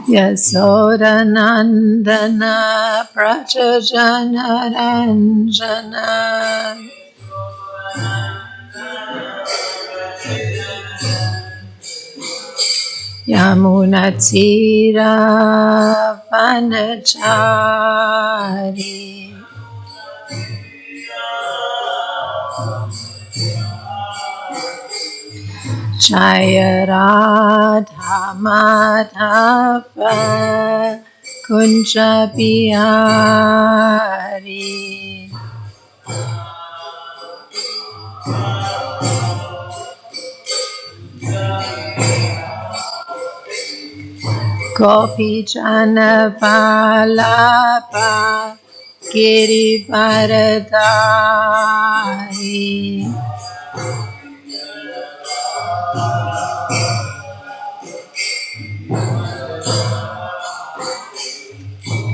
Yasodanandana Prachajanaranjana Yamunatira Vanachari Jaya Radha Madhava Kunja Bihari Gopi Jana Vallabha Girivaradari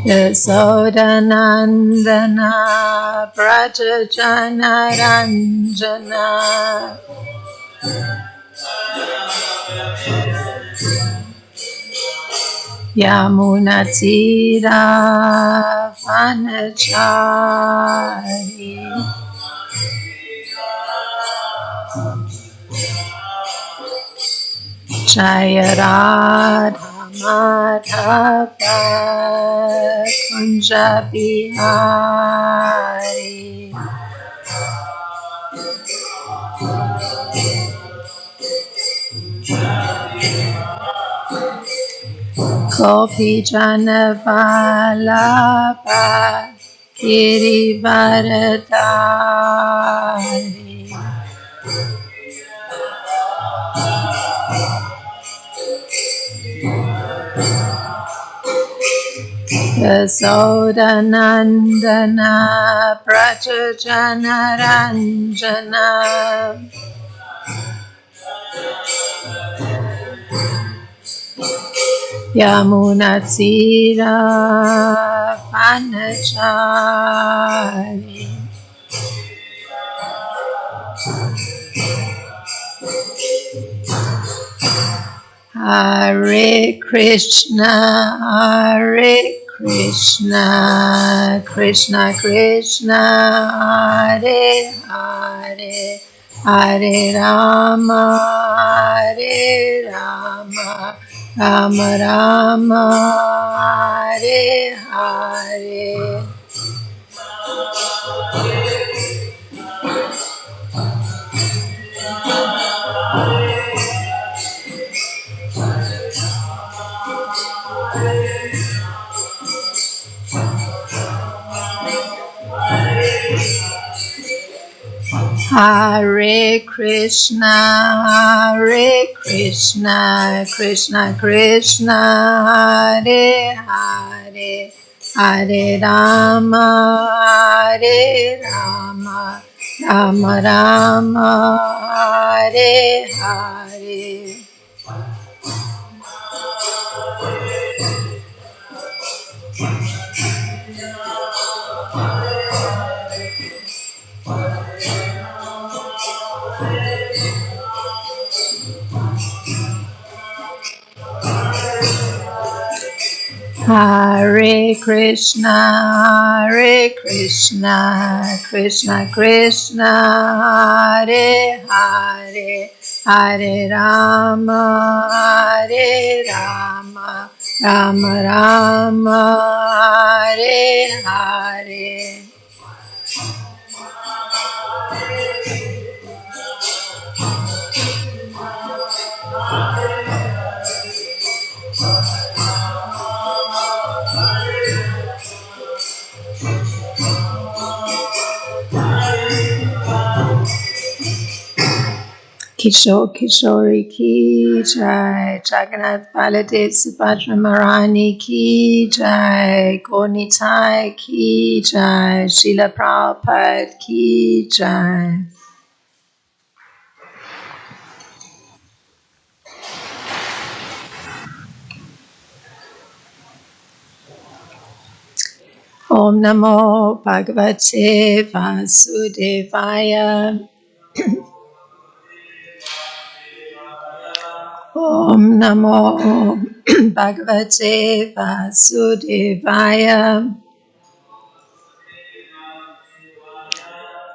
Yasodanandana Prajajanaranjana Yamunatira Vanachari Jaya Radha Madhava Kunja Bihari Gopi Jana Vallabha Girivaradari Yasodanandana Prachajanaranjana Yamunatira Vanachari Hare Krishna Krishna Krishna Hare Hare Hare Rama Rama Rama Hare Hare Hare Krishna Krishna Krishna Hare Hare Hare Rama Rama Rama Hare Hare Hare Krishna Krishna Krishna Hare Hare Hare Rama Rama Rama Hare Hare Kishore Kishori ki jai, Jagannath Baladev Subhadra Marani ki jai, Gonitai ki jai, Srila Prabhupada ki jai. Om Namo Bhagavate Vasudevaya. Om Namo Bhagavate Vasudevaya.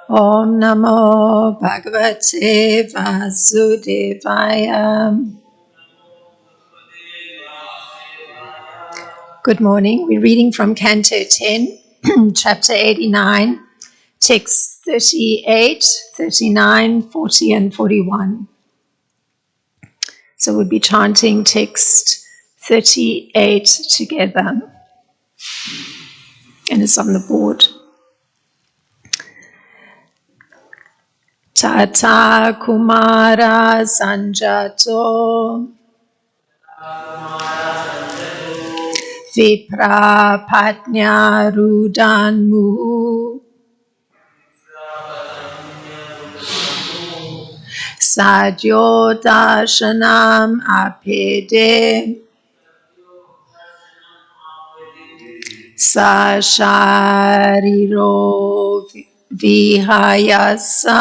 Om Namo Bhagavate Vasudevaya. Good morning. We're reading from Canto 10, chapter 89, texts 38, 39, 40, and 41. So we'll be chanting text 38 together, and it's on the board. Tata Kumara Sanjato Vipra Patnya Rudanmu Sadyo Darshanam Apede Sashariro Vihayasa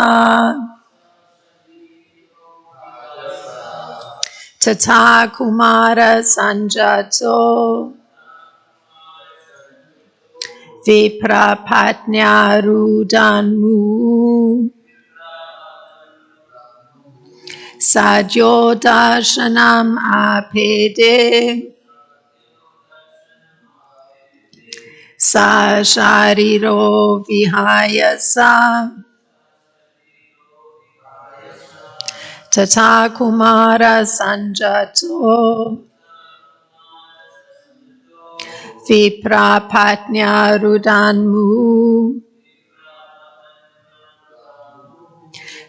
Tata Kumara Sanjato Vipra Patnya Rudanmu Sadyo Darshanam Apede Sashariro Vihayasa Tata Kumara Sanjato Vipra Patnya Rudanmu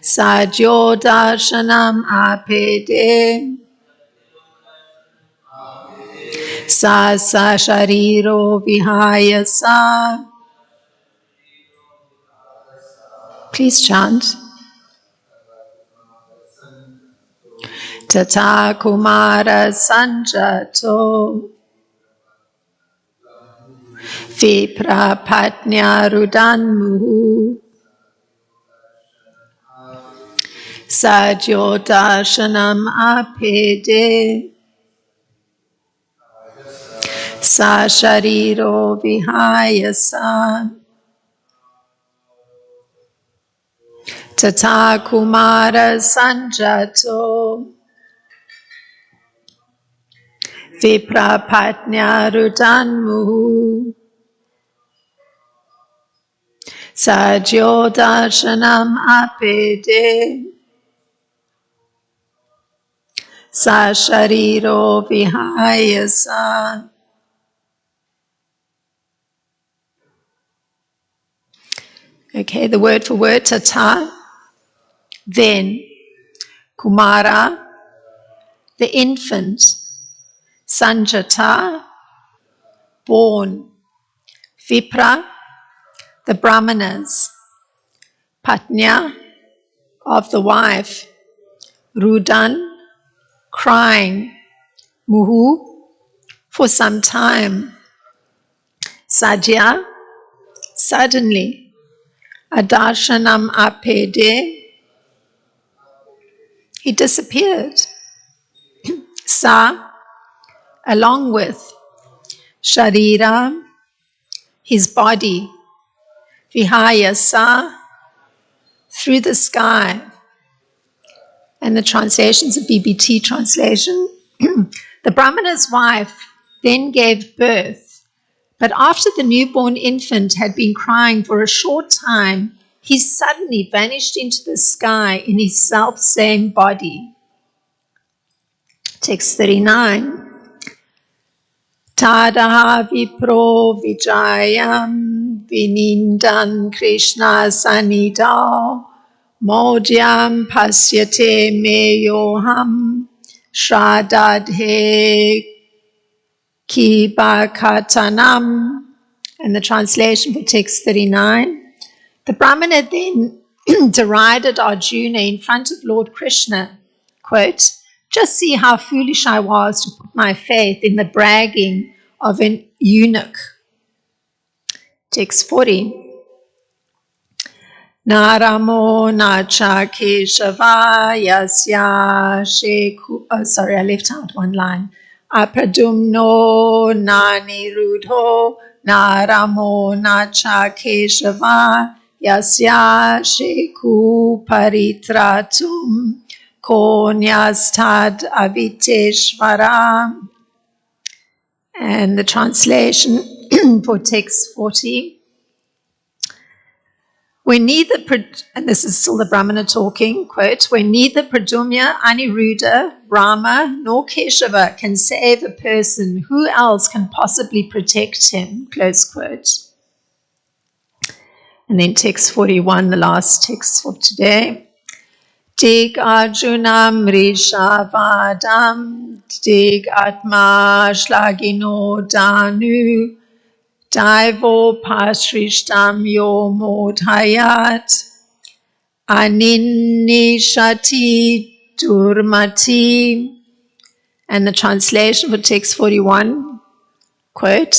Sadyo Darshanam Apede Sashariro Vihayasa. Please chant. Tata Kumara Sanjato Vipra Patnya Rudanmu Sadyo Darshanam Apede Sashariro Vihayasa Tata Kumara Sanjato Vipra Patnya Rudanmu Sadyo Darshanam Apede Sashariro Vihayasa. Okay, the word for word, tata, then, Kumara, the infant, Sanjata, born, Vipra, the brahmanas, Patnya, of the wife, Rudan, crying, Muhu, for some time, Sadhya, suddenly, Adarshanam Apede, he disappeared. Sa, along with, Sharira, his body, Vihayasa, through the sky. And the translation's a BBT translation. The Brahmana's wife then gave birth, but after the newborn infant had been crying for a short time, he suddenly vanished into the sky in his self-same body. Text 39. Tadaha vipro vijayam vinindan Krishna sanidao modyam pasyate meyoham shradadhe kibakatanam. And the translation for text 39. The Brahmana then derided Arjuna in front of Lord Krishna, quote, just see how foolish I was to put my faith in the bragging of an eunuch. Text 40. Naramo nacha keshava yasya sheku. Oh, sorry, I left out one line. Apadumno nani rudho naramo nacha keshava yasya sheku paritratum konyastad aviteshvara. And the translation for text 40. When neither, and this is still the Brahmana talking, quote, when neither Pradumya, Aniruddha, Rama, nor Keshava can save a person, who else can possibly protect him, close quote. And then text 41, the last text for today. Dig Arjunam Rishavadam, dig Atma Shlagino Danu, Daivo Pasrishtam Yo Modhayat, Aninishati Durmati. And the translation for text 41, quote,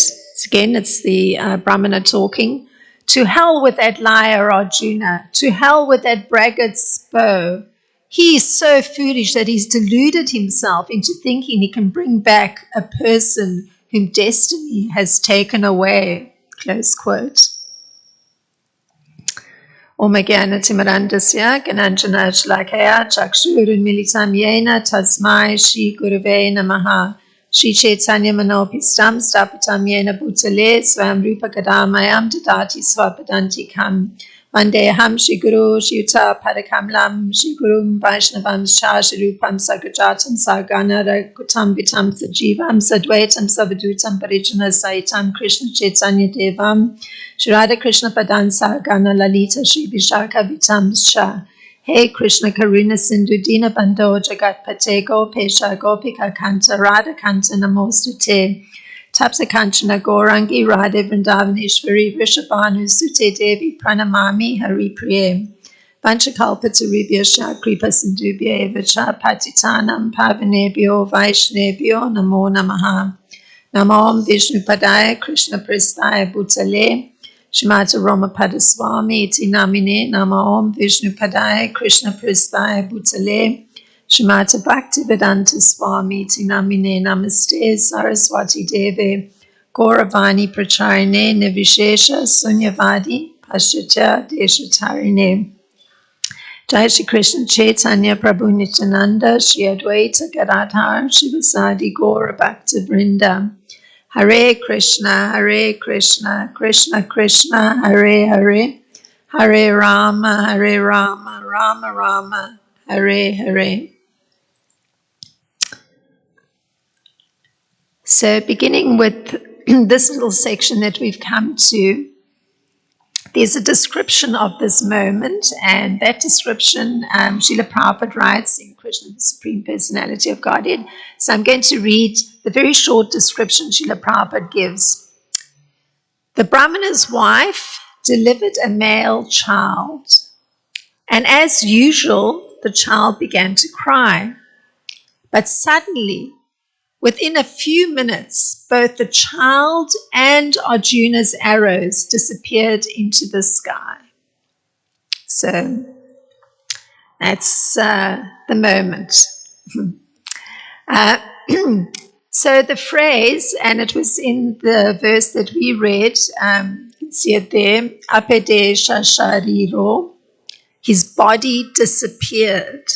it's the Brahmana talking. To hell with that liar Arjuna, to hell with that braggart's bow. He is so foolish that he's deluded himself into thinking he can bring back a person whom destiny has taken away, close quote. Om Jnana Timirandasya Gananjana Shlakaya Chakshurun Militam Yena Tasmai Shri Gurave Namaha Shri Chaitanya Manopistam Stapatam Yena Bhutale Swam Rupa Kadamayam Dadati Swapadanti Kam Vandeham Shri Guru Shri Yuta Padakam Shri Gurum Vaishnavam Shah Shri Rupam Sagajatam Sagana Rakutam Vitam Sajivam Sadvaitam Savadutam Parijana Saitam Krishna Chaitanya Devam Shri Radha Krishna Padan Sagana Lalita Shri Vishaka Vitam Shah. Hey Krishna Karuna Sindhu Dina Bando Jagat Pate Gopesha Gopika Kanta Radha Kanta Namostute Tapsa Kanchana Gorangi Radha Vrindavaneshwari Vrishabhanu Sute Devi Pranamami Hari Priye Vanchakalpa Taribhya Kripa Sindhubhya Evacha Patitanam Pavanebhyo Vaishnebhyo Namo Namaha Namo Vishnu Padaya Krishna Prasthaya Bhutale Shrimata Roma Padaswami Iti Namine Nama Vishnu Padaya Krishna Prasthaya Bhutale Shrimata Bhaktivedanta Swami Iti Namine Namaste Saraswati Deve Gauravani Pracharine Nivishesha Sunyavadi Paschatya Deshatarine Jai Shri Krishna Chaitanya Prabhu Nityananda Shri Advaita Gadadhar Shivasadi Gaura Bhakta Vrinda Hare Krishna, Krishna Krishna, Hare Hare, Hare Rama, Rama Rama, Hare Hare. So beginning with this little section that we've come to, there's a description of this moment, and that description, Srila Prabhupada writes in Krishna, the Supreme Personality of Godhead. So I'm going to read the very short description Srila Prabhupada gives. The Brahmana's wife delivered a male child, and as usual, the child began to cry. But suddenly, within a few minutes, both the child and Arjuna's arrows disappeared into the sky. So that's the moment. So the phrase, and it was in the verse that we read, you can see it there, apedesha shariro, his body disappeared.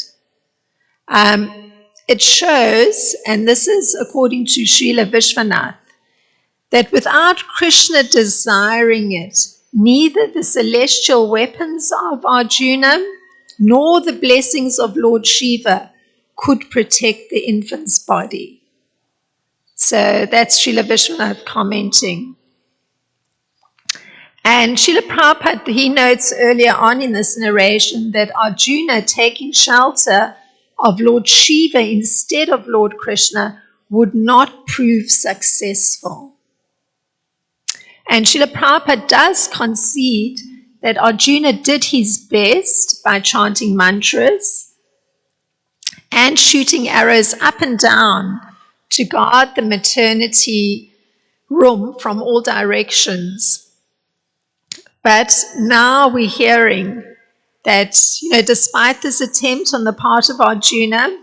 It shows, and this is according to Srila Vishwanath, that without Krishna desiring it, neither the celestial weapons of Arjuna nor the blessings of Lord Shiva could protect the infant's body. So that's Srila Vishwanath commenting. And Srila Prabhupada, he notes earlier on in this narration that Arjuna taking shelter of Lord Shiva instead of Lord Krishna would not prove successful. And Srila Prabhupada does concede that Arjuna did his best by chanting mantras and shooting arrows up and down to guard the maternity room from all directions. But now we're hearing that, despite this attempt on the part of Arjuna,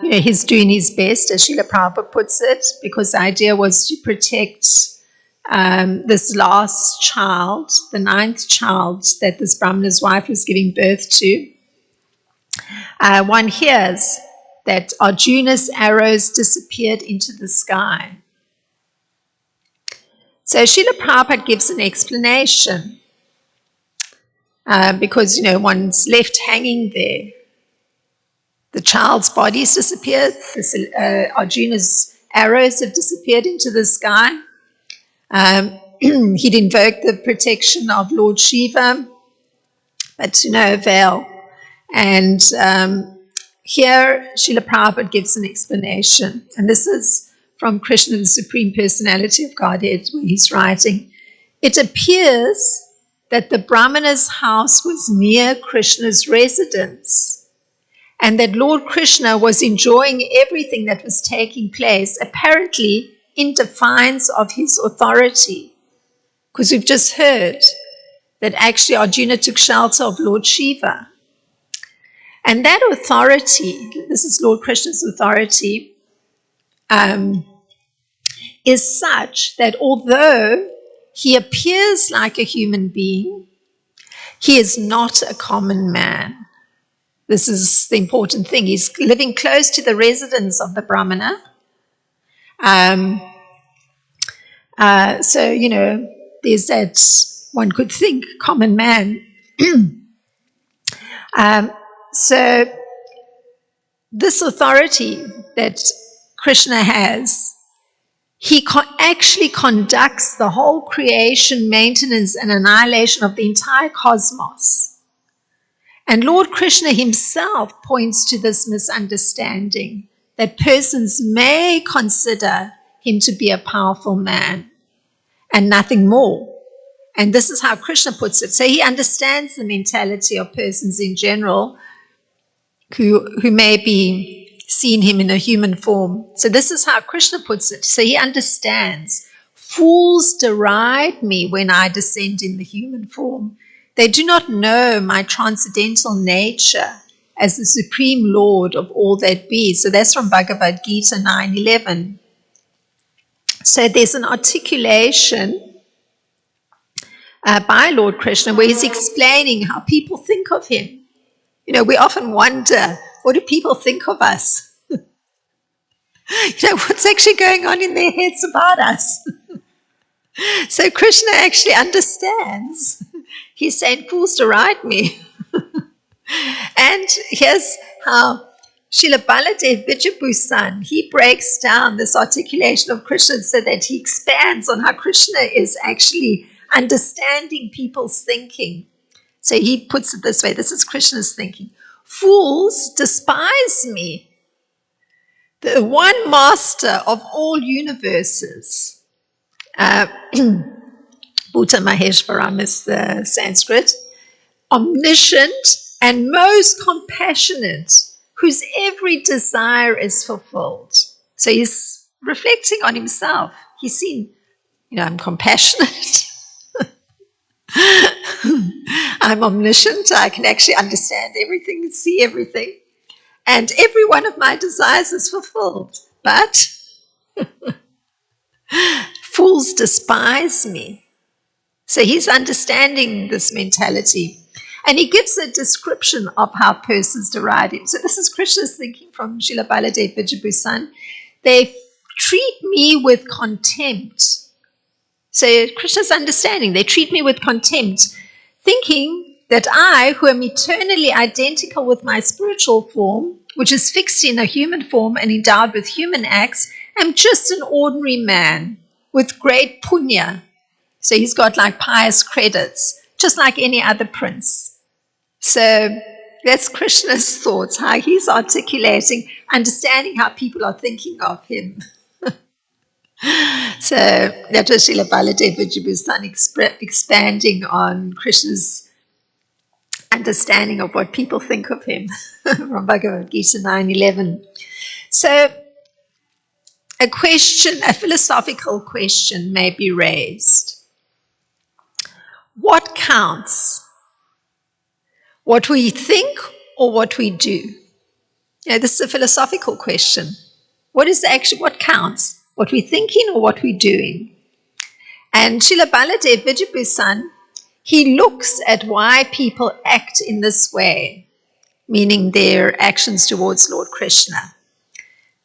he's doing his best, as Srila Prabhupada puts it, because the idea was to protect this last child, the 9th child that this Brahmana's wife was giving birth to. One hears that Arjuna's arrows disappeared into the sky. So Srila Prabhupada gives an explanation because, one's left hanging there. The child's body's disappeared. Arjuna's arrows have disappeared into the sky. He'd invoked the protection of Lord Shiva, but to no avail. And here Srila Prabhupada gives an explanation. And this is from Krishna, the Supreme Personality of Godhead, where he's writing, "It appears that the Brahmana's house was near Krishna's residence, and that Lord Krishna was enjoying everything that was taking place, apparently in defiance of his authority." Because we've just heard that actually Arjuna took shelter of Lord Shiva. And that authority, this is Lord Krishna's authority, is such that although he appears like a human being, he is not a common man. This is the important thing. He's living close to the residence of the Brahmana. So, there's that, one could think, common man. So this authority that Krishna has, he actually conducts the whole creation, maintenance, and annihilation of the entire cosmos. And Lord Krishna himself points to this misunderstanding, that persons may consider him to be a powerful man and nothing more. And this is how Krishna puts it. So he understands the mentality of persons in general who may be seeing him in a human form. So this is how Krishna puts it. So he understands. Fools deride me when I descend in the human form. They do not know my transcendental nature as the Supreme Lord of all that be. So that's from Bhagavad Gita 9:11. So there's an articulation by Lord Krishna where he's explaining how people think of him. We often wonder, what do people think of us? What's actually going on in their heads about us? So Krishna actually understands. He's saying, fools deride me. And here's how Srila Baladev Vijayabusan, he breaks down this articulation of Krishna so that he expands on how Krishna is actually understanding people's thinking. So he puts it this way, this is Krishna's thinking. Fools despise me, the one master of all universes. Bhuta Maheshwaram is the Sanskrit. Omniscient and most compassionate, whose every desire is fulfilled. So he's reflecting on himself. He's seen, I'm compassionate. I'm omniscient. I can actually understand everything and see everything. And every one of my desires is fulfilled. But fools despise me. So he's understanding this mentality. And he gives a description of how persons deride him. So this is Krishna's thinking from Srila Baladev Vijayabusan. They treat me with contempt. So Krishna's understanding, they treat me with contempt, thinking that I, who am eternally identical with my spiritual form, which is fixed in a human form and endowed with human acts, am just an ordinary man with great punya. So he's got like pious credits, just like any other prince. So that's Krishna's thoughts, how he's articulating, understanding how people are thinking of him. So that was Srila Baladev Vijayabusan expanding on Krishna's understanding of what people think of him from Bhagavad Gita 9:11. So a philosophical question may be raised. What counts What we think or what we do? This is a philosophical question. What counts? What we're thinking or what we're doing? And Srila Baladev Vijayabusan, he looks at why people act in this way, meaning their actions towards Lord Krishna,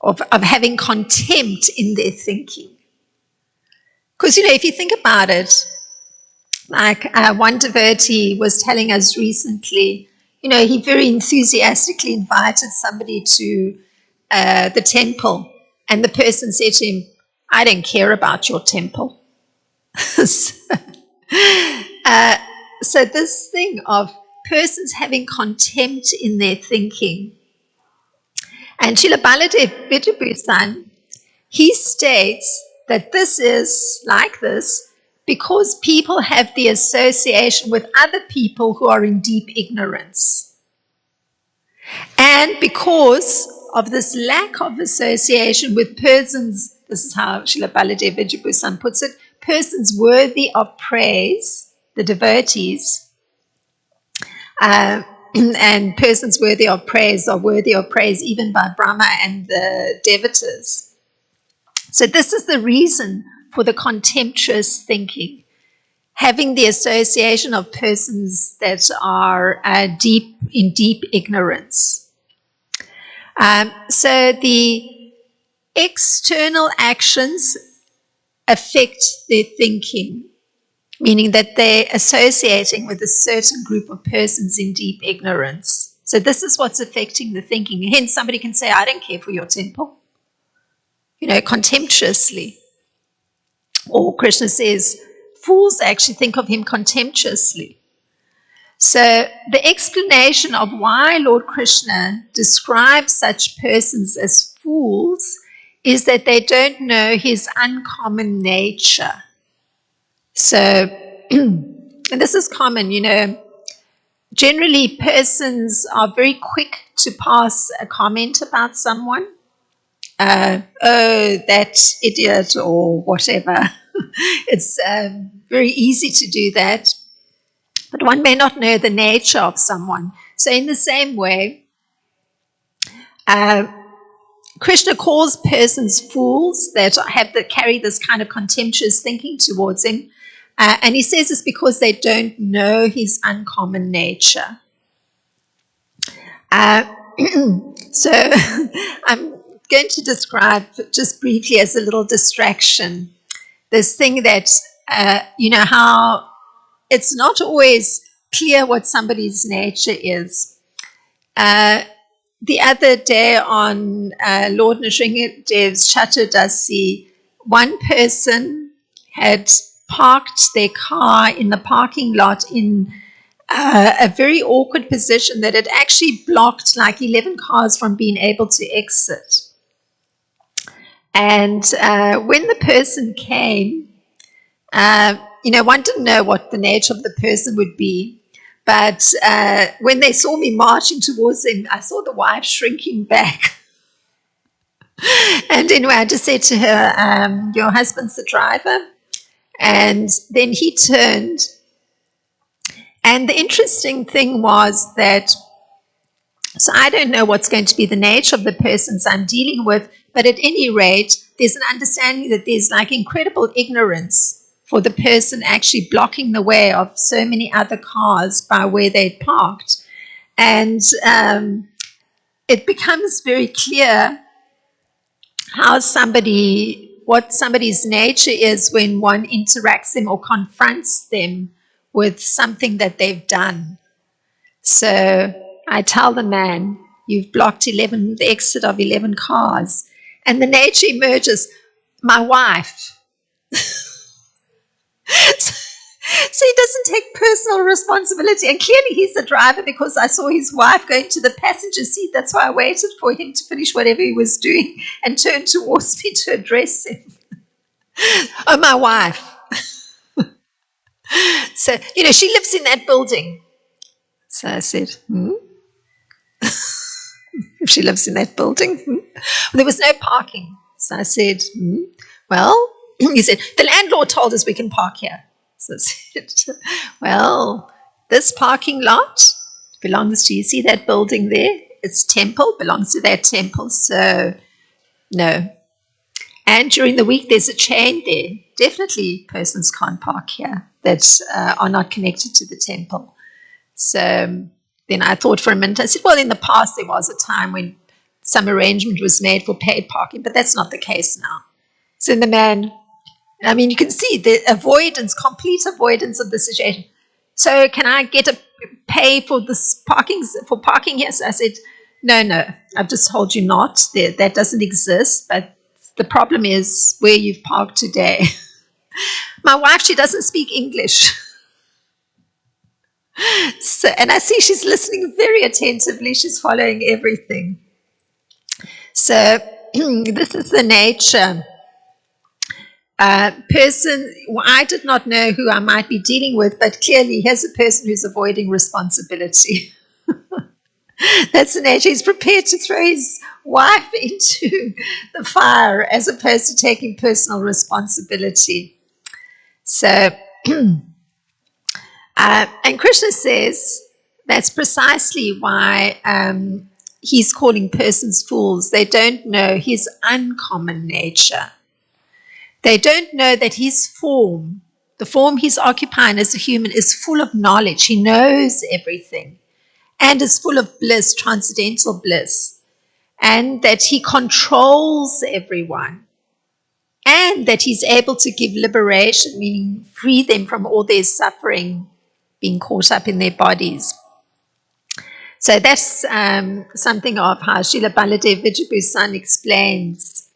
of having contempt in their thinking. Because, if you think about it, like one devotee was telling us recently, he very enthusiastically invited somebody to the temple, and the person said to him, "I don't care about your temple." So this thing of persons having contempt in their thinking. And Srila Baladev Vijayabusan, he states that this is like this because people have the association with other people who are in deep ignorance. And because of this lack of association with persons, this is how Srila Baladev Vijayabusan puts it, persons worthy of praise, the devotees, and persons worthy of praise are worthy of praise even by Brahma and the devatas. So this is the reason for the contemptuous thinking, having the association of persons that are in deep ignorance. So the external actions affect their thinking, meaning that they're associating with a certain group of persons in deep ignorance. So this is what's affecting the thinking. Hence, somebody can say, "I don't care for your temple," contemptuously. Or Krishna says, fools actually think of him contemptuously. So the explanation of why Lord Krishna describes such persons as fools is that they don't know his uncommon nature. So, and this is common, generally persons are very quick to pass a comment about someone. Oh, that idiot or whatever. It's very easy to do that. But one may not know the nature of someone. So in the same way, Krishna calls persons fools that carry this kind of contemptuous thinking towards him. And he says this because they don't know his uncommon nature. So I'm going to describe just briefly as a little distraction this thing that, how it's not always clear what somebody's nature is. The other day on Lord Nrsingadev's Dasi, one person had parked their car in the parking lot in a very awkward position that had actually blocked like 11 cars from being able to exit. And when the person came, one didn't know what the nature of the person would be. But when they saw me marching towards them, I saw the wife shrinking back. And anyway, I just said to her, "Your husband's the driver." And then he turned. And the interesting thing was that, so I don't know what's going to be the nature of the persons I'm dealing with, but at any rate, there's an understanding that there's like incredible ignorance for the person actually blocking the way of so many other cars by where they'd parked. And it becomes very clear what somebody's nature is when one interacts them or confronts them with something that they've done. So I tell the man, "You've blocked the exit of 11 cars." And the nature emerges, "My wife." So he doesn't take personal responsibility. And clearly he's the driver because I saw his wife going to the passenger seat. That's why I waited for him to finish whatever he was doing and turned towards me to address him. Oh, my wife. So, she lives in that building. So I said, If she lives in that building? Well, there was no parking. So I said, Well, he said, "The landlord told us we can park here." So I said, "Well, this parking lot belongs to, you see that building there? Its temple belongs to that temple, so no. And during the week, there's a chain there. Definitely persons can't park here that are not connected to the temple. So then I thought for a minute, I said, well, in the past, there was a time when some arrangement was made for paid parking, but that's not the case now. So the man, I mean, you can see the avoidance, complete avoidance of the situation. So can I get a pay for this parking here? So I said, no, I've just told you not. That doesn't exist. But the problem is where you've parked today. My wife, she doesn't speak English. So, and I see she's listening very attentively. She's following everything. So this is the nature. Person, I did not know who I might be dealing with, but clearly here's a person who's avoiding responsibility. That's the nature. He's prepared to throw his wife into the fire as opposed to taking personal responsibility. So, and Krishna says that's precisely why he's calling persons fools. They don't know his uncommon nature. They don't know that his form, the form he's occupying as a human, is full of knowledge. He knows everything and is full of bliss, transcendental bliss, and that he controls everyone, and that he's able to give liberation, meaning free them from all their suffering, being caught up in their bodies. So that's something of how Srila Baladev Vijayabu's son explains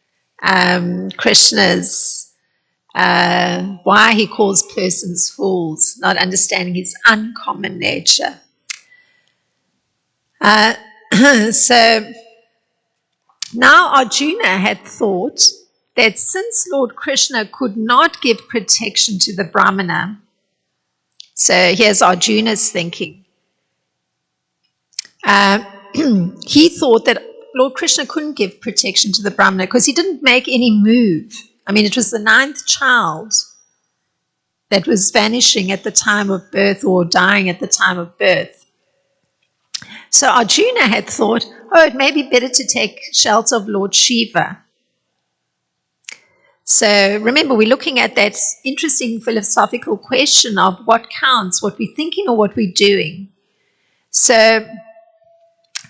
Krishna's, why he calls persons fools, not understanding his uncommon nature. So now Arjuna had thought that since Lord Krishna could not give protection to the Brahmana, so here's Arjuna's thinking. He thought that Lord Krishna couldn't give protection to the Brahmana because he didn't make any move. I mean, it was the 9th child that was vanishing at the time of birth or dying at the time of birth. So Arjuna had thought, it may be better to take shelter of Lord Shiva. So remember, we're looking at that interesting philosophical question of what counts, what we're thinking or what we're doing. So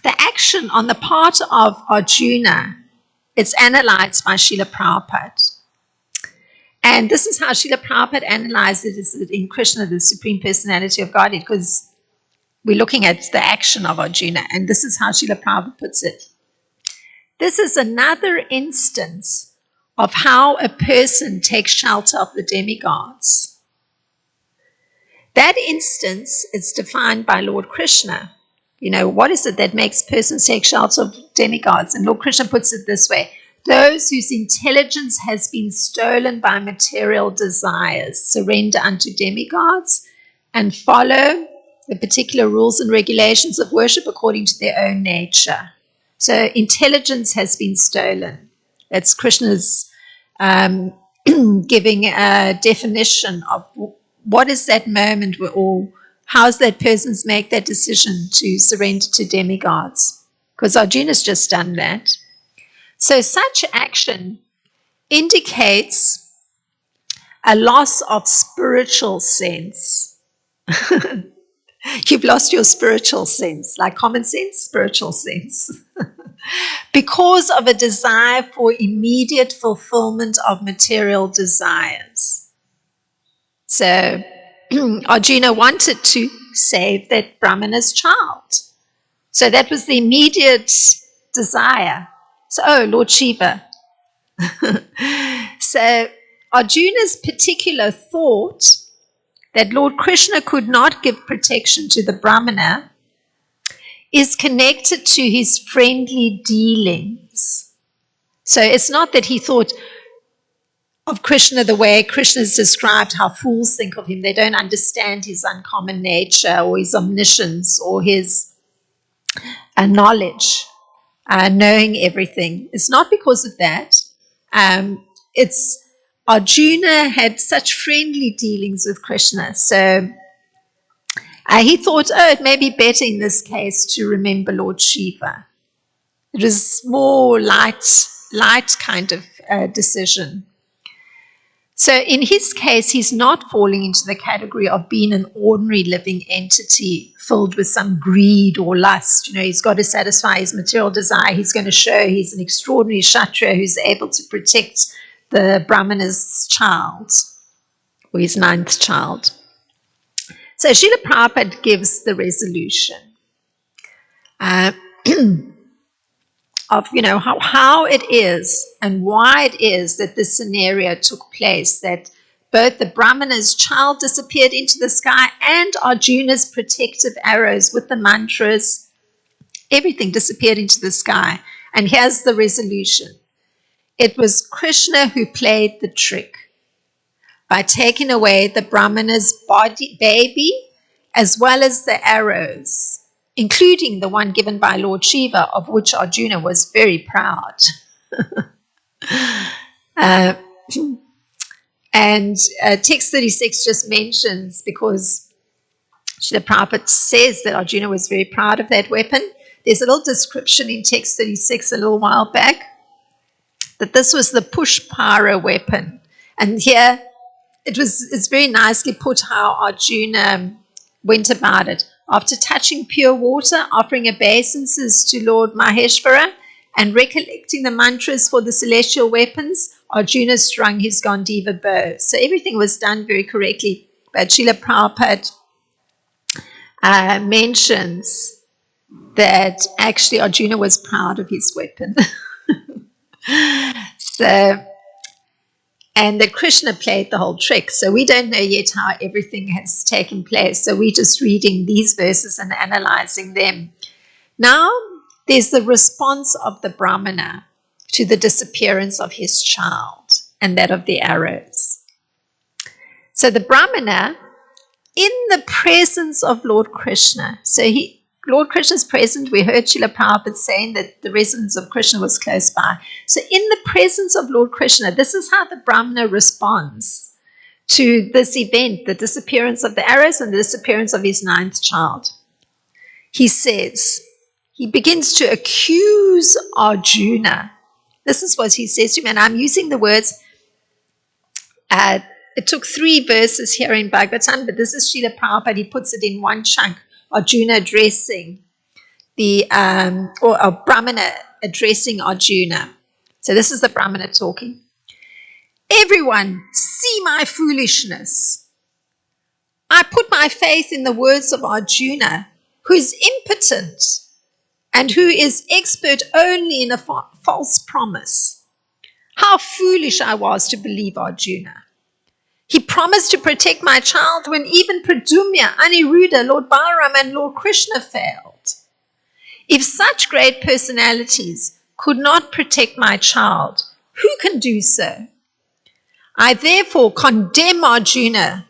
the action on the part of Arjuna is analyzed by Srila Prabhupada. And this is how Srila Prabhupada analyzes it in Krishna, the Supreme Personality of Godhead, because we're looking at the action of Arjuna, and this is how Srila Prabhupada puts it. This is another instance of how a person takes shelter of the demigods. That instance is defined by Lord Krishna. You know, what is it that makes persons take shelter of demigods? And Lord Krishna puts it this way: those whose intelligence has been stolen by material desires surrender unto demigods and follow the particular rules and regulations of worship according to their own nature. So intelligence has been stolen. That's Krishna's giving a definition of what is that moment or how's that person's make that decision to surrender to demigods? Because Arjuna's just done that. So such action indicates a loss of spiritual sense. You've lost your spiritual sense, like common sense, spiritual sense. Because of a desire for immediate fulfillment of material desires. So Arjuna wanted to save that Brahmana's child. So that was the immediate desire. So, Lord Shiva. So Arjuna's particular thought that Lord Krishna could not give protection to the Brahmana is connected to his friendly dealings. So it's not that he thought of Krishna the way Krishna is described, how fools think of him. They don't understand his uncommon nature or his omniscience or his knowledge, knowing everything. It's not because of that. It's Arjuna had such friendly dealings with Krishna. So He thought, it may be better in this case to remember Lord Shiva. It was more light kind of decision. So in his case, he's not falling into the category of being an ordinary living entity filled with some greed or lust. He's got to satisfy his material desire. He's going to show he's an extraordinary Kshatriya who's able to protect the Brahmana's child, or his 9th child. So Srila Prabhupada gives the resolution of how it is and why it is that this scenario took place, that both the Brahmana's child disappeared into the sky and Arjuna's protective arrows with the mantras, everything disappeared into the sky. And here's the resolution. It was Krishna who played the trick by taking away the Brahmana's baby as well as the arrows, including the one given by Lord Shiva, of which Arjuna was very proud. Text 36 just mentions, because Srila Prabhupada says that Arjuna was very proud of that weapon. There's a little description in text 36 a little while back that this was the Pushpara weapon. And here it's very nicely put how Arjuna went about it. After touching pure water, offering obeisances to Lord Maheshvara, and recollecting the mantras for the celestial weapons, Arjuna strung his Gandiva bow. So everything was done very correctly. But Srila Prabhupada mentions that actually Arjuna was proud of his weapon. And that Krishna played the whole trick. So we don't know yet how everything has taken place. So we're just reading these verses and analyzing them. Now, there's the response of the Brahmana to the disappearance of his child and that of the arrows. So the Brahmana, in the presence of Lord Krishna, Lord Krishna's present, we heard Srila Prabhupada saying that the residence of Krishna was close by. So in the presence of Lord Krishna, this is how the Brahmana responds to this event, the disappearance of the arrows and the disappearance of his 9th child. He says, he begins to accuse Arjuna. This is what he says to him, and I'm using the words, it took 3 verses here in Bhagavatam, but this is Srila Prabhupada, he puts it in one chunk. Arjuna addressing or Brahmana addressing Arjuna. So this is the Brahmana talking. Everyone, see my foolishness. I put my faith in the words of Arjuna, who is impotent and who is expert only in a false promise. How foolish I was to believe Arjuna. He promised to protect my child when even Pradumya, Aniruddha, Lord Balaram, and Lord Krishna failed. If such great personalities could not protect my child, who can do so? I therefore condemn Arjuna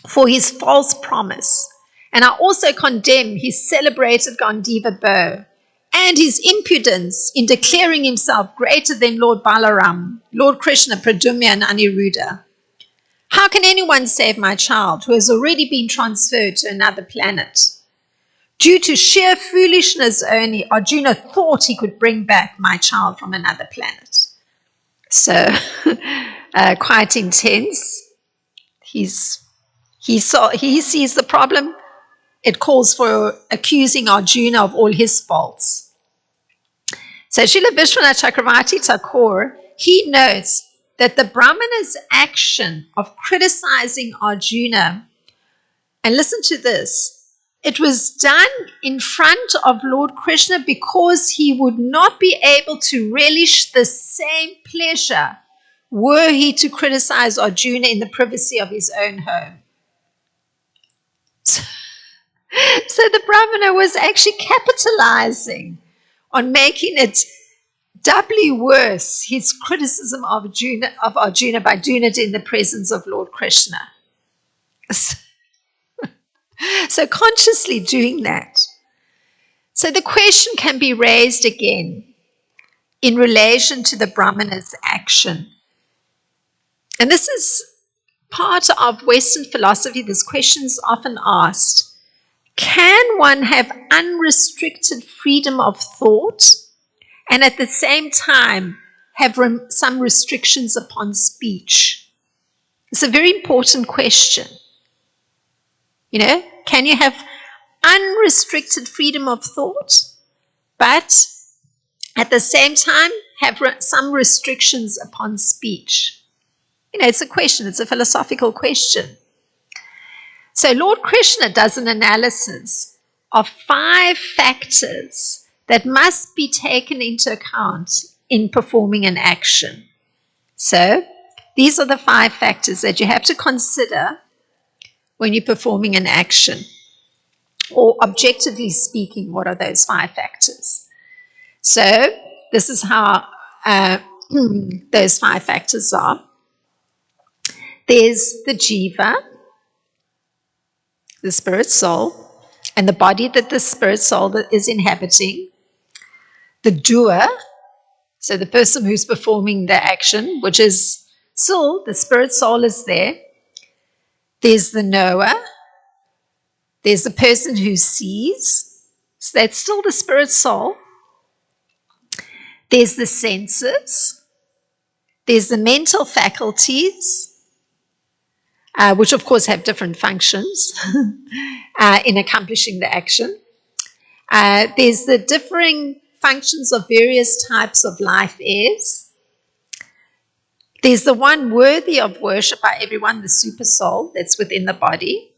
for his false promise, and I also condemn his celebrated Gandiva bow and his impudence in declaring himself greater than Lord Balaram, Lord Krishna, Pradumya, and Aniruddha. How can anyone save my child who has already been transferred to another planet? Due to sheer foolishness only, Arjuna thought he could bring back my child from another planet. So, quite intense. He sees the problem. It calls for accusing Arjuna of all his faults. So, Srila Vishwanath Chakravarti Thakur, he notes that the Brahmana's action of criticizing Arjuna, and listen to this, it was done in front of Lord Krishna because he would not be able to relish the same pleasure were he to criticize Arjuna in the privacy of his own home. So the Brahmana was actually capitalizing on making it doubly worse, his criticism of Arjuna by doing it in the presence of Lord Krishna. So consciously doing that. So the question can be raised again in relation to the Brahmana's action. And this is part of Western philosophy. This question is often asked. can one have unrestricted freedom of thought and at the same time have some restrictions upon speech? It's a very important question. Can you have unrestricted freedom of thought, but at the same time have some restrictions upon speech? It's a question. It's a philosophical question. So Lord Krishna does an analysis of 5 factors that must be taken into account in performing an action. So these are the 5 factors that you have to consider when you're performing an action. Or objectively speaking, what are those 5 factors? So this is how those 5 factors are. There's the jiva, the spirit soul, and the body that the spirit soul is inhabiting. The doer, so the person who's performing the action, which is still the spirit soul is there. There's the knower. There's the person who sees. So that's still the spirit soul. There's the senses. There's the mental faculties, which of course have different functions in accomplishing the action. There's the differing functions of various types of life heirs. There's the one worthy of worship by everyone, the super soul that's within the body.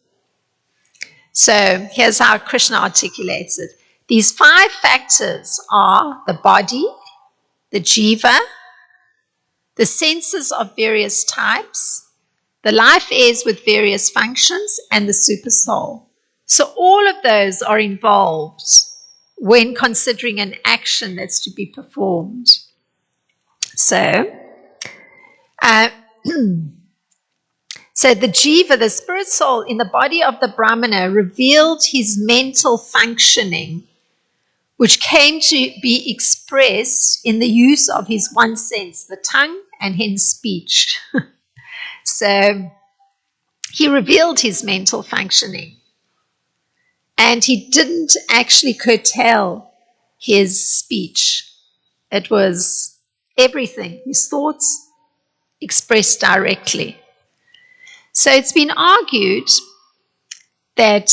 So here's how Krishna articulates it. These 5 factors are the body, the jiva, the senses of various types, the life heirs with various functions, and the super soul. So all of those are involved when considering an action that's to be performed. So, so the jiva, the spirit soul in the body of the Brahmana, revealed his mental functioning, which came to be expressed in the use of his one sense, the tongue, and hence speech. So he revealed his mental functioning. And he didn't actually curtail his speech. It was everything, his thoughts expressed directly. So it's been argued that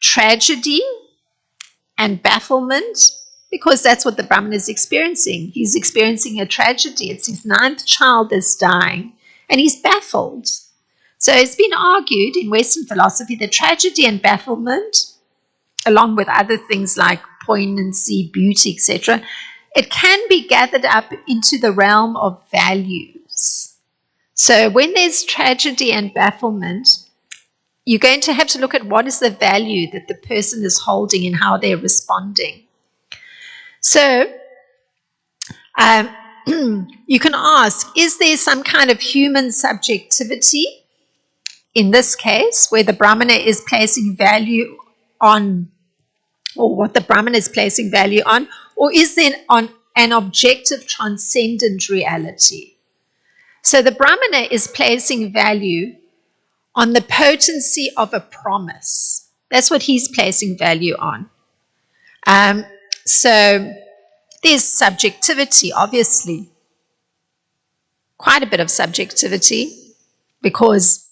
tragedy and bafflement, because that's what the Brahman is experiencing. He's experiencing a tragedy. It's his 9th child that's dying, and he's baffled. So it's been argued in Western philosophy that tragedy and bafflement, along with other things like poignancy, beauty, etc., it can be gathered up into the realm of values. So when there's tragedy and bafflement, you're going to have to look at what is the value that the person is holding and how they're responding. So you can ask, is there some kind of human subjectivity in this case where the Brahmana is placing value on, or what the Brahman is placing value on, or is there an objective transcendent reality? So the Brahmana is placing value on the potency of a promise. That's what he's placing value on. So there's subjectivity, obviously. Quite a bit of subjectivity, because,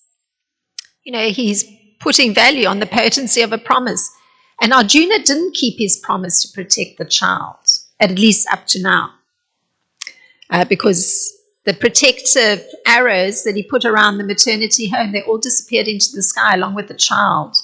he's putting value on the potency of a promise. And Arjuna didn't keep his promise to protect the child, at least up to now, because the protective arrows that he put around the maternity home, they all disappeared into the sky along with the child.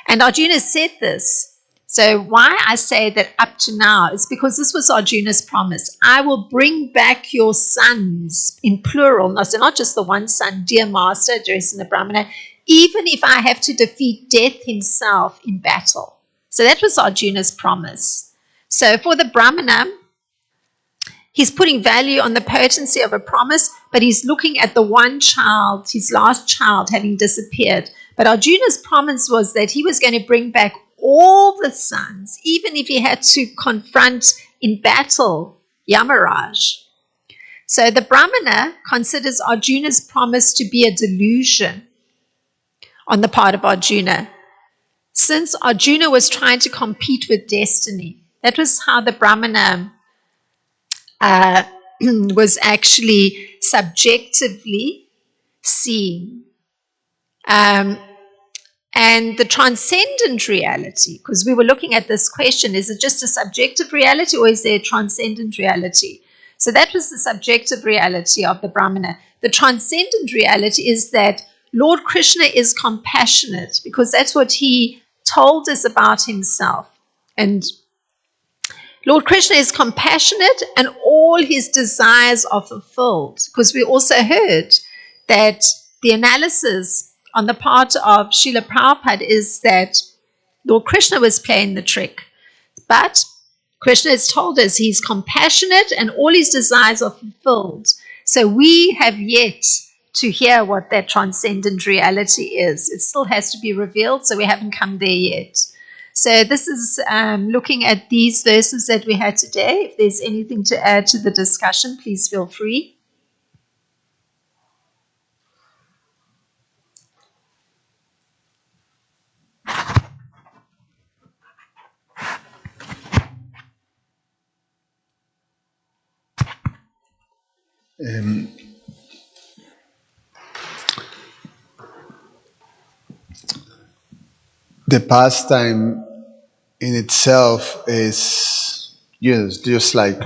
And Arjuna said this. So why I say that up to now is because this was Arjuna's promise. I will bring back your sons, in plural, so not just the one son, dear master, addressing the Brahmana, even if I have to defeat death himself in battle. So that was Arjuna's promise. So for the Brahmana, he's putting value on the potency of a promise, but he's looking at the one child, his last child, having disappeared. But Arjuna's promise was that he was going to bring back all the sons, even if he had to confront in battle Yamaraj. So the Brahmana considers Arjuna's promise to be a delusion on the part of Arjuna. since Arjuna was trying to compete with destiny, that was how the Brahmana was actually subjectively seeing. And the transcendent reality, because we were looking at this question, is it just a subjective reality or is there a transcendent reality? So that was the subjective reality of the Brahmana. The transcendent reality is that Lord Krishna is compassionate, because that's what he told us about himself. And Lord Krishna is compassionate and all his desires are fulfilled, because we also heard that the analysis on the part of Srila Prabhupada is that Lord Krishna was playing the trick. But Krishna has told us he's compassionate and all his desires are fulfilled. So we have yet to hear what that transcendent reality is. It still has to be revealed, so we haven't come there yet. So this is looking at these verses that we had today. If there's anything to add to the discussion, please feel free. The pastime in itself is, yes, just like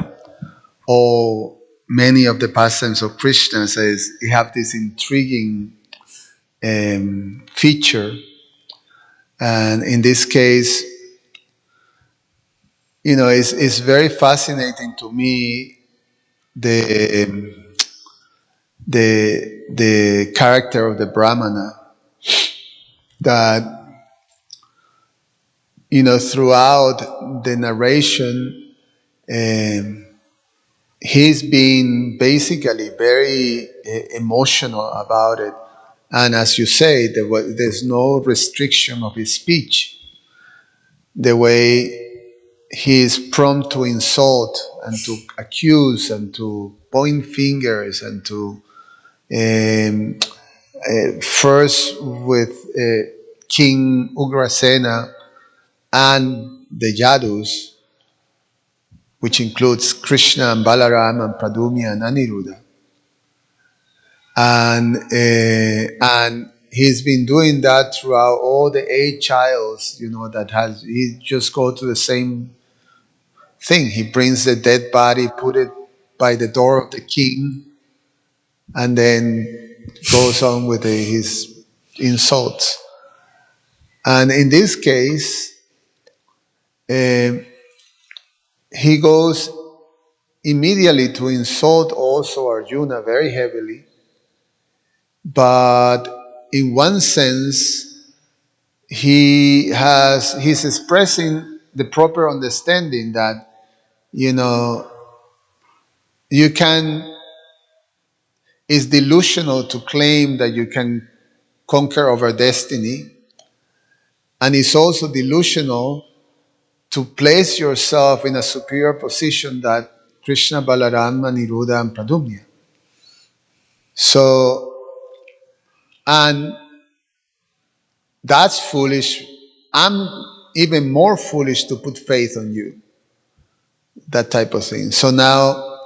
all many of the pastimes of Krishna, says you have this intriguing feature, and in this case, it's very fascinating to me the the character of the Brahmana, that throughout the narration, he's been basically very emotional about it. And as you say, there's no restriction of his speech. The way he is prompt to insult and to accuse and to point fingers and to first with King Ugrasena and the Yadus, which includes Krishna and Balaram and Pradumya and Aniruddha. And he's been doing that throughout all the 8 childs, he just go to the same thing. He brings the dead body, put it by the door of the king, and then goes on with his insults. And in this case, he goes immediately to insult also Arjuna very heavily. But in one sense, he's expressing the proper understanding that, it's delusional to claim that you can conquer over destiny. And it's also delusional to place yourself in a superior position that Krishna, Balaram, Aniruddha, and Pradumya. So, and that's foolish. I'm even more foolish to put faith on you. That type of thing. So now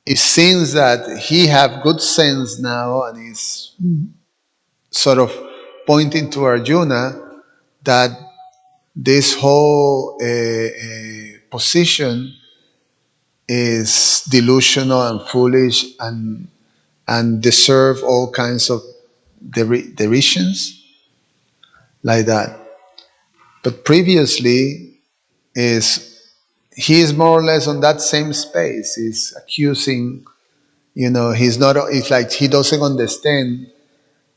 it seems that he have good sense now, and he's sort of pointing to Arjuna that this whole position is delusional and foolish and deserve all kinds of derisions like that. But previously he is more or less on that same space. He's accusing, it's like he doesn't understand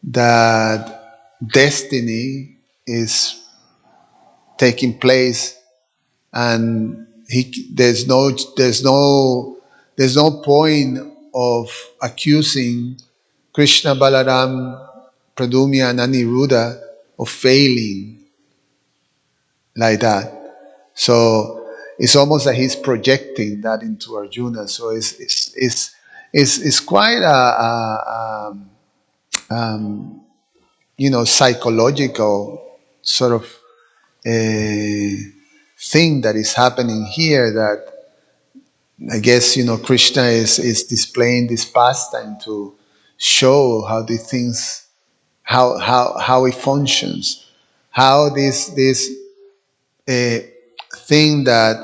that destiny is taking place, and there's no point of accusing Krishna, Balaram, Pradumya, and Aniruddha of failing like that. So it's almost like he's projecting that into Arjuna. So it's quite a psychological sort of thing that is happening here, that I guess, Krishna is displaying this pastime to show how the things, how it functions, how this thing that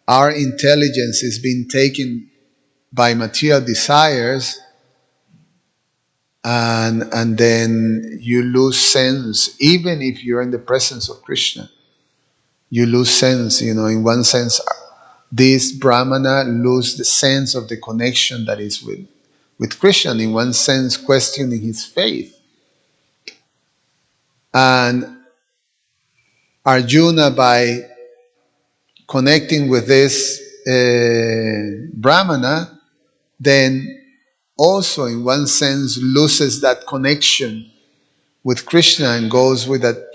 our intelligence is being taken by material desires, and then you lose sense, even if you're in the presence of Krishna. You lose sense, in one sense, this Brahmana lose the sense of the connection that is with Krishna, in one sense questioning his faith. And Arjuna, by connecting with this Brahmana, then also in one sense loses that connection with Krishna and goes with that,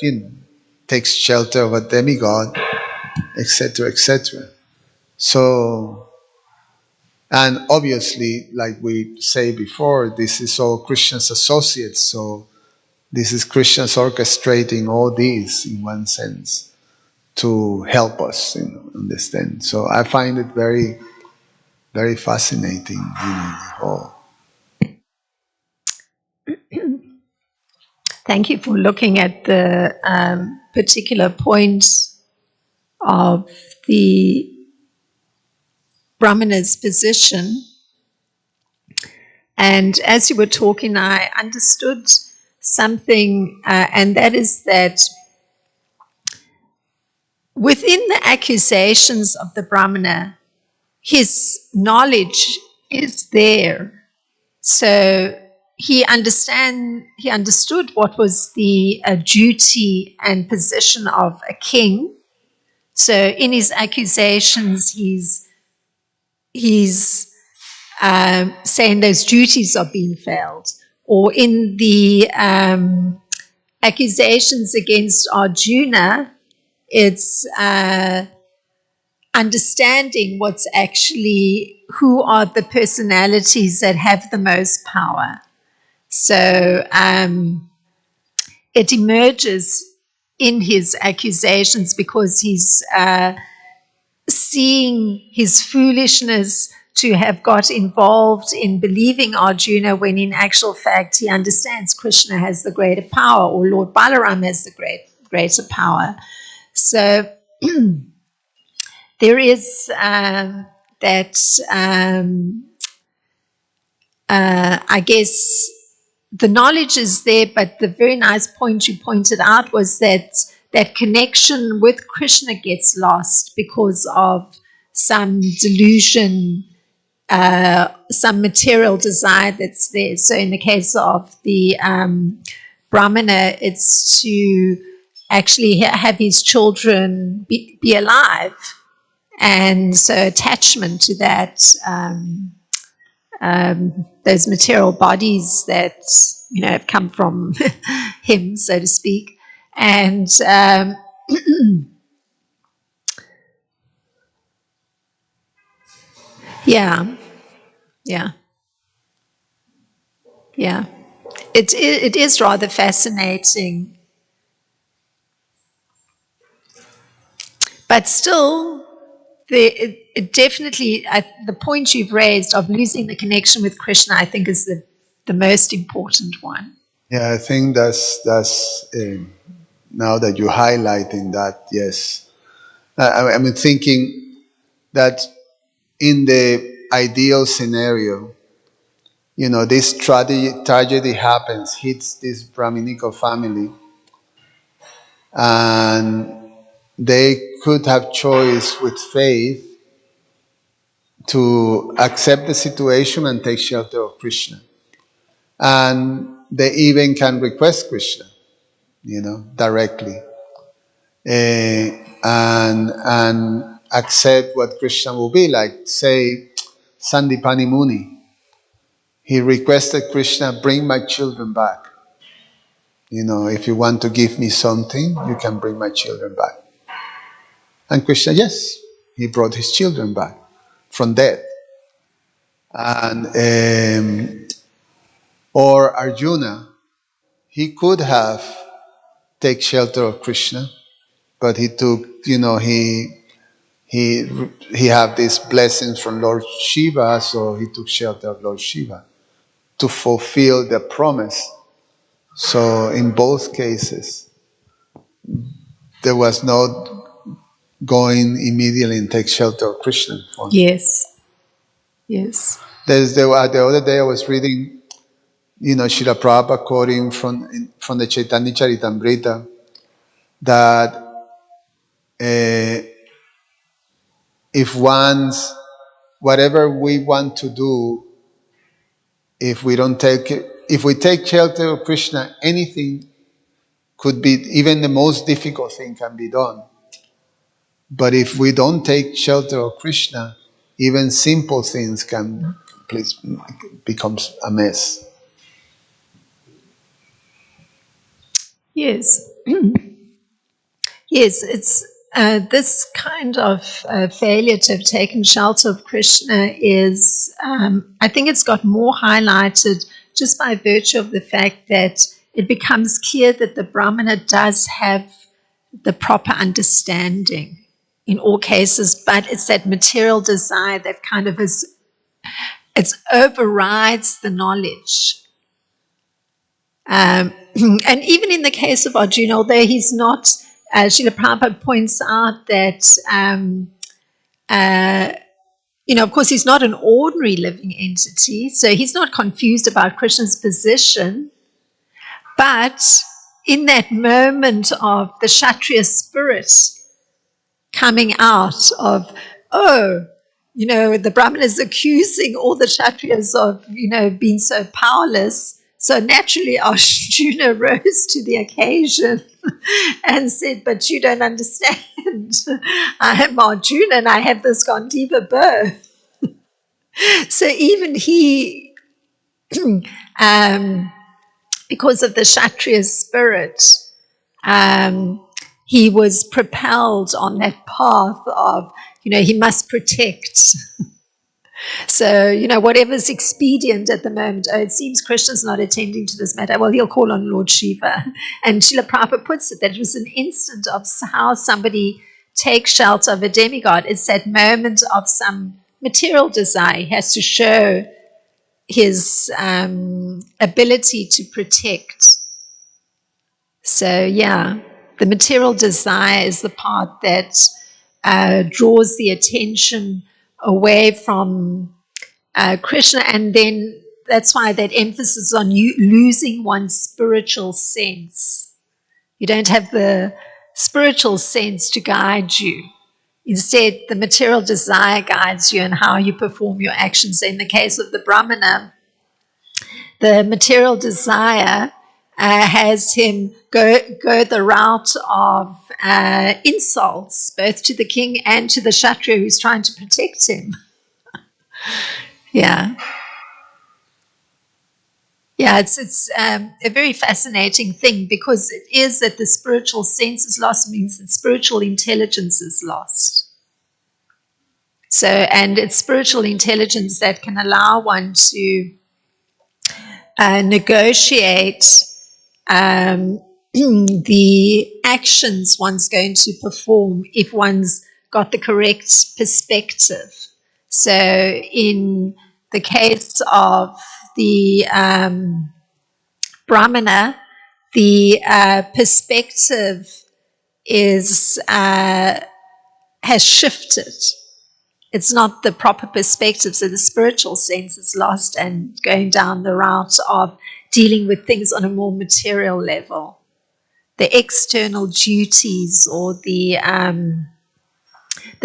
takes shelter of a demigod, etc., etc. So, and obviously, like we say before, this is all Krishna's associates. So this is Krishna's orchestrating all these in one sense to help us, understand. So I find it very, very fascinating, the whole. Thank you for looking at the particular points of the Brahmana's position. And as you were talking, I understood something, and that is that within the accusations of the Brahmana, his knowledge is there. So he understood what was the duty and position of a king. So in his accusations, he's saying those duties are being failed. Or in the accusations against Arjuna, it's understanding who are the personalities that have the most power. So it emerges in his accusations because he's seeing his foolishness to have got involved in believing Arjuna, when in actual fact he understands Krishna has the greater power, or Lord Balaram has the greater power. So there is that, I guess, the knowledge is there, but the very nice point you pointed out was that connection with Krishna gets lost because of some delusion, some material desire that's there. So in the case of the Brahmana, it's to actually have his children be alive. And so attachment to that, those material bodies that, have come from him, so to speak. And yeah. It is rather fascinating. But still, it definitely, the point you've raised of losing the connection with Krishna, I think, is the most important one. Yeah, I think that's now that you're highlighting that, yes. I'm thinking that in the ideal scenario, this tragedy happens, hits this Brahminical family, and they could have choice with faith to accept the situation and take shelter of Krishna. And they even can request Krishna, directly. And accept what Krishna will be like. Say, Sandipani Muni. He requested Krishna, bring my children back. If you want to give me something, you can bring my children back. And Krishna, yes, he brought his children back from death. And or Arjuna, he could have take shelter of Krishna, but he took, he had these blessings from Lord Shiva, so he took shelter of Lord Shiva to fulfill the promise. So in both cases, there was no going immediately and take shelter of Krishna. Yes. Yes. The other day I was reading, Srila Prabhupada quoting from the Chaitanya Charitamrita that if whatever we want to do, if we take shelter of Krishna, anything could be, even the most difficult thing can be done. But if we don't take shelter of Krishna, even simple things can becomes a mess. Yes. Yes, it's this kind of failure to have taken shelter of Krishna is, I think it's got more highlighted just by virtue of the fact that it becomes clear that the Brahmana does have the proper understanding in all cases, but it's that material desire that kind of it overrides the knowledge. And even in the case of Arjuna, although he's not, Srila Prabhupada points out that, of course, he's not an ordinary living entity, so he's not confused about Krishna's position. But in that moment of the Kshatriya spirit coming out of, the Brahmana is accusing all the Kshatriyas of, being so powerless. So naturally, Arjuna rose to the occasion and said, but you don't understand. I am Arjuna and I have this Gandiva birth. So even he, because of the Kshatriya spirit, he was propelled on that path of, he must protect. So, whatever's expedient at the moment, it seems Krishna's not attending to this matter. Well, he'll call on Lord Shiva. And Srila Prabhupada puts it that it was an instant of how somebody takes shelter of a demigod. It's that moment of some material desire. He has to show his ability to protect. So, the material desire is the part that draws the attention away from Krishna, and then that's why that emphasis on you losing one's spiritual sense. You don't have the spiritual sense to guide you. Instead, the material desire guides you in how you perform your actions. In the case of the Brahmana, the material desire has him go the route of insults, both to the king and to the Kshatriya who's trying to protect him. Yeah, it's a very fascinating thing, because it is that the spiritual sense is lost, means that spiritual intelligence is lost. So, and it's spiritual intelligence that can allow one to negotiate the actions one's going to perform if one's got the correct perspective. So in the case of the Brahmana, the perspective has shifted. It's not the proper perspective, so the spiritual sense is lost and going down the route of dealing with things on a more material level. The external duties or the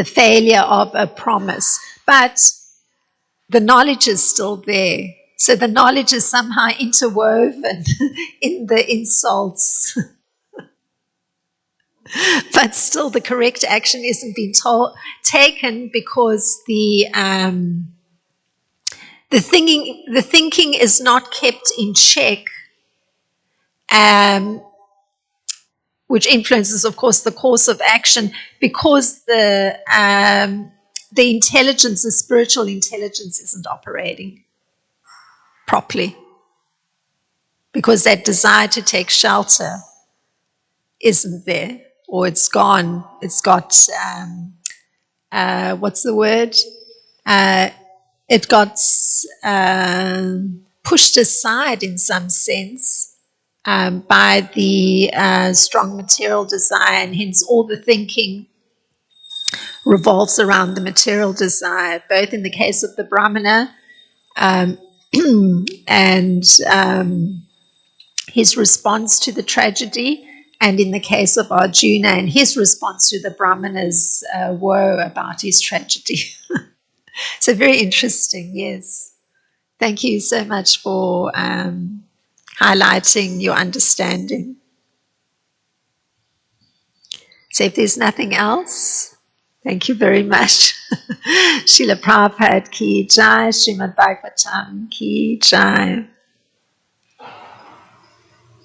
failure of a promise. But the knowledge is still there. So the knowledge is somehow interwoven in the insults. But still the correct action isn't being taken, because the thinking is not kept in check, which influences, of course, the course of action, because the intelligence, the spiritual intelligence, isn't operating properly, because that desire to take shelter isn't there, or it's gone. It's got, what's the word? It got pushed aside in some sense by the strong material desire, and hence all the thinking revolves around the material desire, both in the case of the Brahmana and his response to the tragedy, and in the case of Arjuna and his response to the Brahmana's woe about his tragedy. So very interesting, yes. Thank you so much for highlighting your understanding. So if there's nothing else, thank you very much. Srila Prabhupada ki jai, Srimad Bhagavatam ki jai.